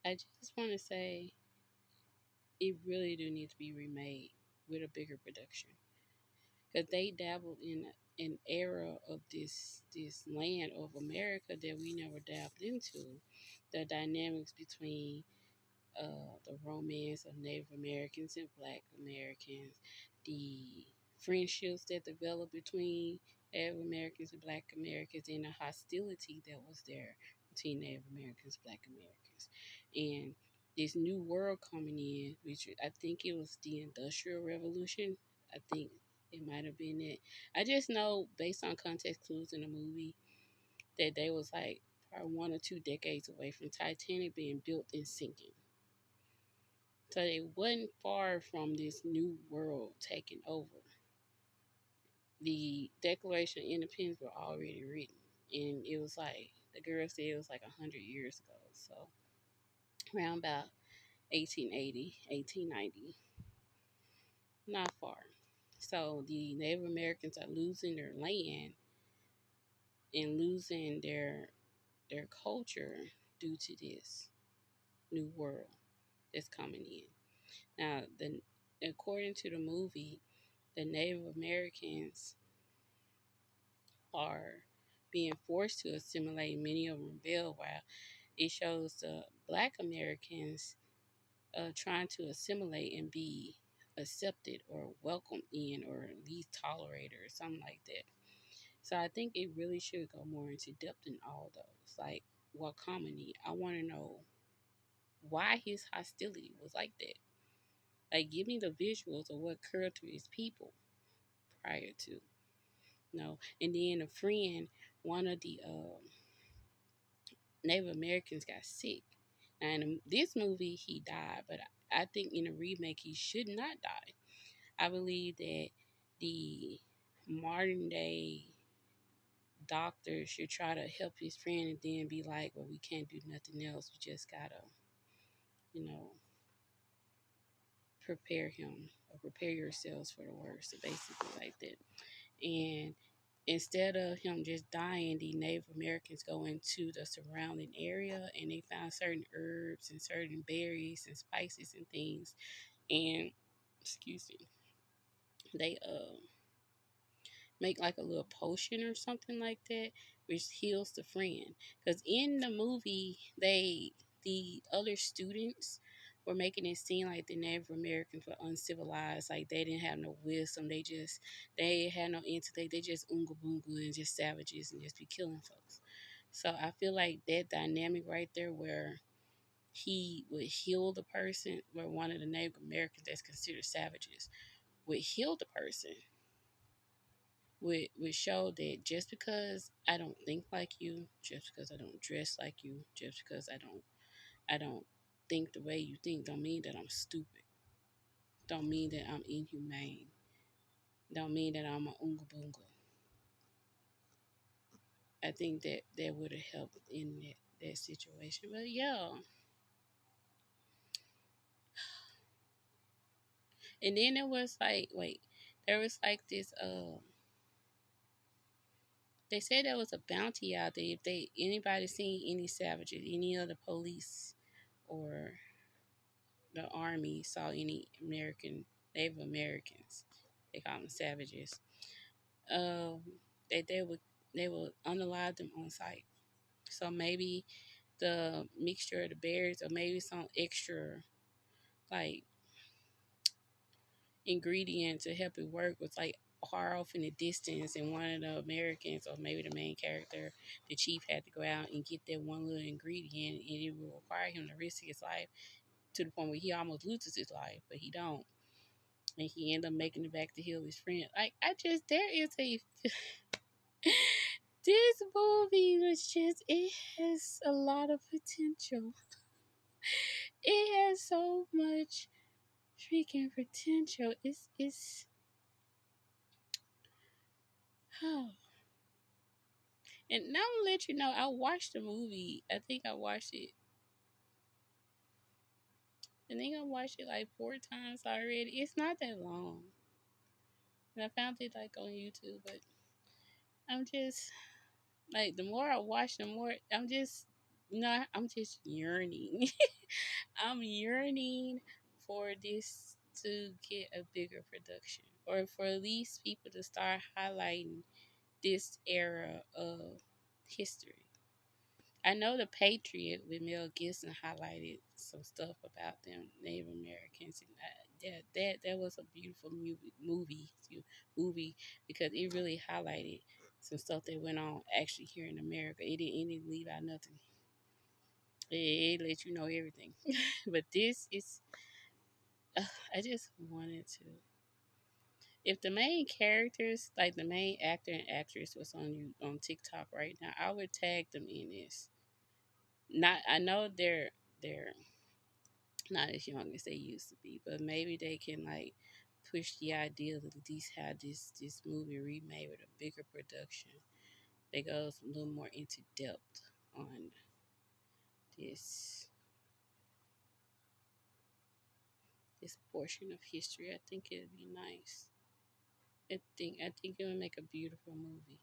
I just want to say it really do need to be remade with a bigger production because they dabbled in an era of this land of America that we never dabbled into. The dynamics between the romance of Native Americans and Black Americans, the friendships that developed between Native Americans and Black Americans, and the hostility that was there between Native Americans and Black Americans. And this new world coming in, which I think it was the Industrial Revolution. I think it might have been it. I just know based on context clues in the movie that they was like probably 1 or 2 decades away from Titanic being built and sinking. So they wasn't far from this new world taking over. The Declaration of Independence were already written, and it was like the girl said it was like 100 years ago. So around about 1880, 1890, not far. So the Native Americans are losing their land and losing their culture due to this new world that's coming in. Now, according to the movie, the Native Americans are being forced to assimilate. Many of them rebel, while it shows the Black Americans trying to assimilate and be accepted or welcomed in or at least tolerated or something like that. So I think it really should go more into depth in all those. Like Wakamani, I want to know why his hostility was like that. Like, give me the visuals of what occurred to his people prior to. No, and then a friend, one of the Native Americans got sick. And in this movie, he died, but I think in a remake, he should not die. I believe that the modern day doctor should try to help his friend and then be like, well, we can't do nothing else. We just gotta, you know, prepare him or prepare yourselves for the worst. So basically, like that. And instead of him just dying, the Native Americans go into the surrounding area and they found certain herbs and certain berries and spices and things. And excuse me, they make like a little potion or something like that, which heals the friend. Because in the movie, the other students were making it seem like the Native Americans were uncivilized, like they didn't have no wisdom. They had no intellect. They just unga boonga and just savages and just be killing folks. So I feel like that dynamic right there, where he would heal the person, where one of the Native Americans that's considered savages would heal the person, would show that just because I don't think like you, just because I don't dress like you, just because I don't think the way you think, don't mean that I'm stupid. Don't mean that I'm inhumane. Don't mean that I'm a unga boonga. I think that would have helped in that situation. But yeah. And then it was like, wait, there was like this they said there was a bounty out there if they anybody seen any savages, any of the police or the army saw any Native Americans, they call them savages, um, that they would unalive them on sight. So maybe the mixture of the berries, or maybe some extra like ingredient to help it work was like far off in the distance, and one of the Americans or maybe the main character, the chief, had to go out and get that one little ingredient, and it will require him to risk his life to the point where he almost loses his life, but he don't. And he ended up making it back to heal his friend. Like, there is a this movie was just, it has a lot of potential. It has so much freaking potential. It's oh. And now I'm gonna let you know, I watched the movie. I think I watched it like 4 times already. It's not that long. And I found it like on YouTube, but I'm just like, the more I watch, the more I'm just No, I'm just yearning. I'm yearning for this to get a bigger production, or for at least people to start highlighting this era of history. I know The Patriot with Mel Gibson highlighted some stuff about them Native Americans, and that was a beautiful movie because it really highlighted some stuff that went on actually here in America. It didn't leave out nothing. It let you know everything. But this is, I just wanted to. If the main characters, like the main actor and actress, was on TikTok right now, I would tag them in this. Not, I know they're not as young as they used to be, but maybe they can like push the idea of at least have this movie remade with a bigger production that goes a little more into depth on this this portion of history. I think it'd be nice. I think it would make a beautiful movie.